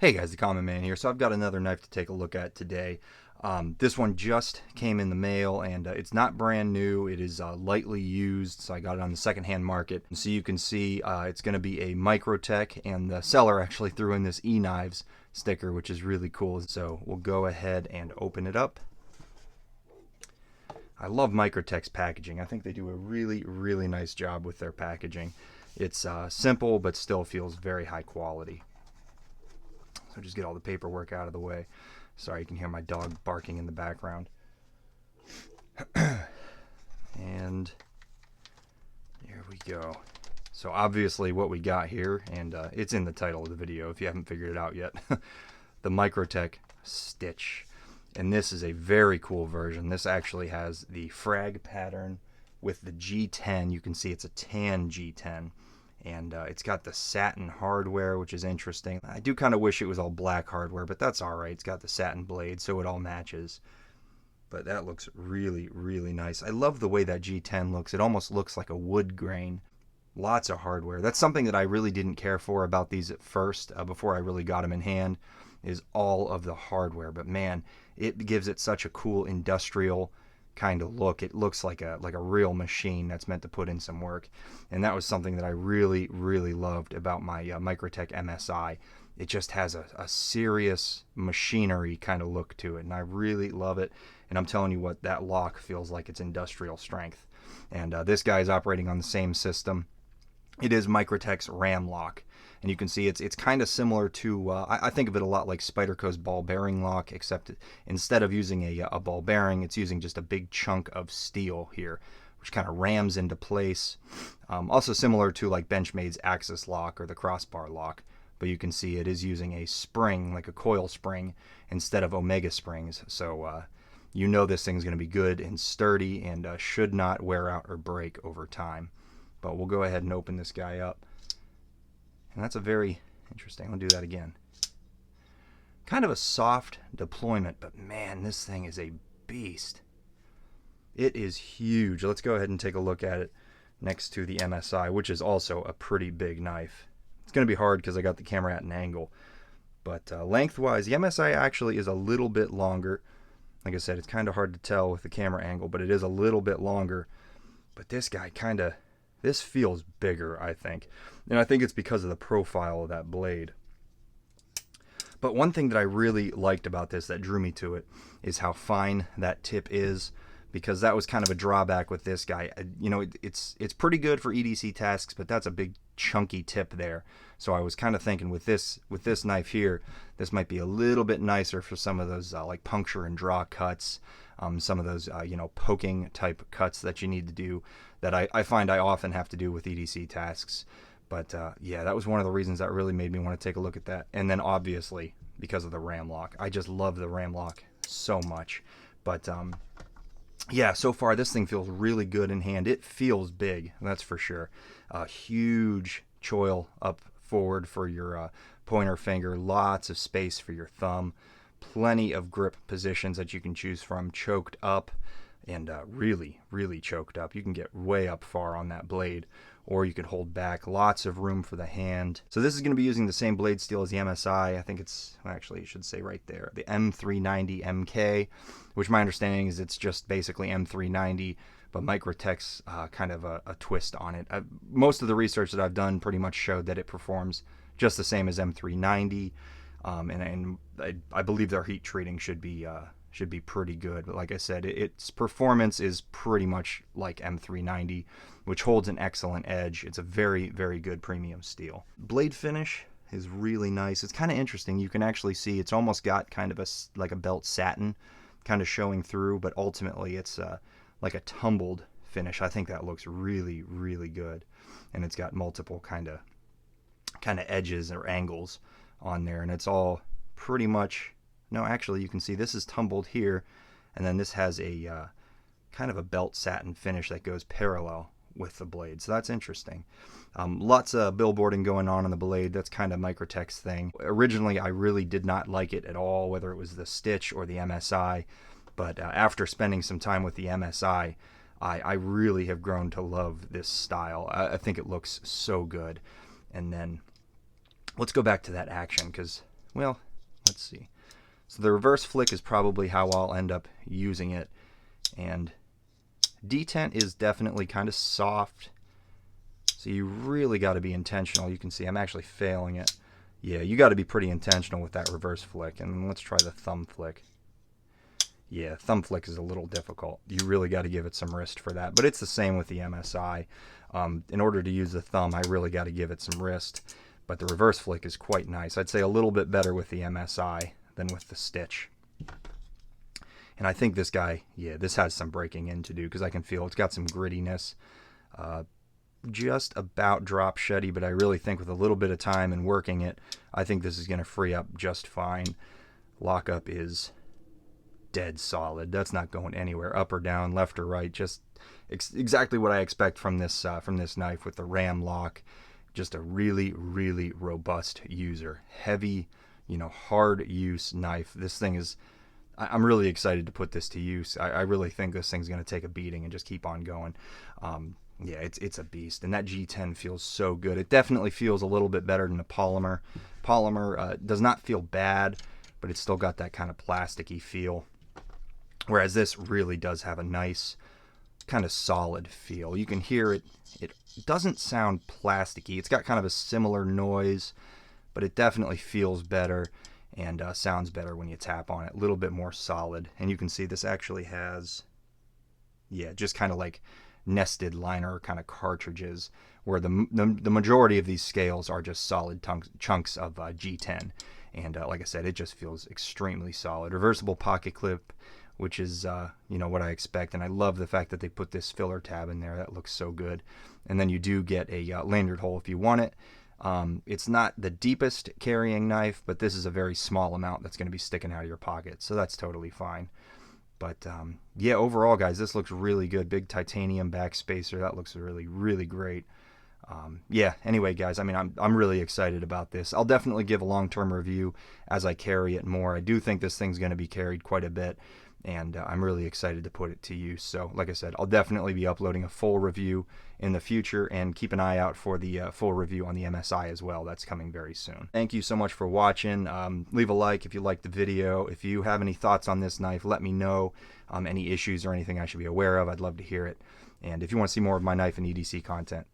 Hey guys, the Common Man here. So I've got another knife to take a look at today. This one just came in the mail and it's not brand new. It is lightly used, so I got it on the secondhand market. So you can see it's going to be a Microtech, and the seller actually threw in this eKnives sticker, which is really cool. So we'll go ahead and open it up. I love Microtech's packaging. I think they do a really nice job with their packaging. It's simple, but still feels very high quality. So just get all the paperwork out of the way. Sorry, you can hear my dog barking in the background. And there we go. So obviously what we got here, and it's in the title of the video if you haven't figured it out yet, the Microtech Stitch. And this is a very cool version. This actually has the frag pattern with the G10. You can see it's a tan G10. And it's got the satin hardware, which is interesting. I do kind of wish it was all black hardware, but that's alright. It's got the satin blade, so it all matches. But that looks really nice. I love the way that G10 looks. It almost looks like a wood grain. Lots of hardware. That's something that I really didn't care for about these at first, before I really got them in hand, is all of the hardware. But man, it gives it such a cool industrial kind of look. It looks like a real machine that's meant to put in some work, and that was something that I really loved about my Microtech MSI. It just has a serious machinery kind of look to it, and I really love it. And I'm telling you what, that lock feels like it's industrial strength. And this guy is operating on the same system. It is Microtech's Ram Lok, and you can see it's kind of similar to, I think of it a lot like Spyderco's ball bearing lock, except instead of using a ball bearing, it's using just a big chunk of steel here, which kind of rams into place. Also similar to like Benchmade's Axis lock or the crossbar lock, but you can see it is using a spring, like a coil spring, instead of Omega springs. So you know this thing's going to be good and sturdy and should not wear out or break over time. But we'll go ahead and open this guy up. And that's a very interesting, I'll do that again. Kind of a soft deployment, but man, this thing is a beast. It is huge. Let's go ahead and take a look at it next to the MSI, which is also a pretty big knife. It's going to be hard because I got the camera at an angle. But lengthwise, the MSI actually is a little bit longer. Like I said, it's kind of hard to tell with the camera angle, but it is a little bit longer. But this guy this feels bigger, I think. And I think it's because of the profile of that blade. But one thing that I really liked about this that drew me to it is how fine that tip is, because that was kind of a drawback with this guy. You know, it's pretty good for EDC tasks, but that's a big chunky tip there. So I was kind of thinking with this knife here, this might be a little bit nicer for some of those like puncture and draw cuts, some of those you know, poking type cuts that you need to do that I find I often have to do with EDC tasks. But yeah, that was one of the reasons that really made me want to take a look at that. And then obviously because of the Ram Lok. I just love the Ram Lok so much. But yeah, so far this thing feels really good in hand. It feels big, that's for sure. A huge choil up forward for your pointer finger, lots of space for your thumb, plenty of grip positions that you can choose from, choked up, and really choked up. You can get way up far on that blade, or you could hold back. Lots of room for the hand. So this is going to be using the same blade steel as the MSI. I think it's, actually, you should say right there, the M390 MK, which my understanding is it's just basically M390, but Microtech's kind of a twist on it. Most of the research that I've done pretty much showed that it performs just the same as M390, and I believe their heat treating should be pretty good. But like I said, its performance is pretty much like M390, which holds an excellent edge. It's a very good premium steel. Blade finish is really nice. It's kind of interesting. You can actually see it's almost got kind of like a belt satin kind of showing through, but ultimately it's like a tumbled finish. I think that looks really good, and it's got multiple kind of edges or angles on there, and it's all pretty much, no, actually you can see this is tumbled here, and then this has a kind of a belt satin finish that goes parallel with the blade. So that's interesting. Lots of billboarding going on the blade. That's kind of Microtech's thing. Originally I really did not like it at all, whether it was the Stitch or the MSI, but after spending some time with the MSI, I really have grown to love this style. I think it looks so good. And then let's go back to that action, because well, let's see. So the reverse flick is probably how I'll end up using it. And detent is definitely kind of soft. So you really got to be intentional. You can see I'm actually failing it. Yeah, you got to be pretty intentional with that reverse flick. And let's try the thumb flick. Yeah, thumb flick is a little difficult. You really got to give it some wrist for that. But it's the same with the MSI. In order to use the thumb, I really got to give it some wrist. But the reverse flick is quite nice. I'd say a little bit better with the MSI than with the Stitch. And I think this guy, yeah, this has some breaking in to do because I can feel it's got some grittiness. Just about drop sheddy, but I really think with a little bit of time and working it, I think this is going to free up just fine. Lockup is dead solid. That's not going anywhere, up or down, left or right. Just exactly what I expect from this knife with the Ram Lok. Just a really, really robust user. Heavy, hard use knife. This thing is, I'm really excited to put this to use. I really think this thing's going to take a beating and just keep on going. Yeah, it's a beast, and that G10 feels so good. It definitely feels a little bit better than the polymer. Polymer does not feel bad, but it's still got that kind of plasticky feel. Whereas this really does have a nice, kind of solid feel. You can hear it. It doesn't sound plasticky. It's got kind of a similar noise, but it definitely feels better and sounds better when you tap on it. A little bit more solid. And you can see this actually has, yeah, just kind of like nested liner kind of cartridges, where the majority of these scales are just solid chunks of G10. And like I said, it just feels extremely solid. Reversible pocket clip, which is what I expect, and I love the fact that they put this filler tab in there. That looks so good. And then you do get a lanyard hole if you want it. It's not the deepest carrying knife, but this is a very small amount that's going to be sticking out of your pocket, so that's totally fine. But yeah, overall, guys, this looks really good. Big titanium backspacer. That looks really, really great. Yeah, anyway, guys, I mean, I'm really excited about this. I'll definitely give a long-term review as I carry it more. I do think this thing's going to be carried quite a bit, and I'm really excited to put it to use. So, like I said, I'll definitely be uploading a full review in the future, and keep an eye out for the full review on the MSI as well. That's coming very soon. Thank you so much for watching. Leave a like if you liked the video. If you have any thoughts on this knife, let me know. Any issues or anything I should be aware of, I'd love to hear it. And if you want to see more of my knife and EDC content,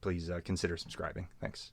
please consider subscribing. Thanks.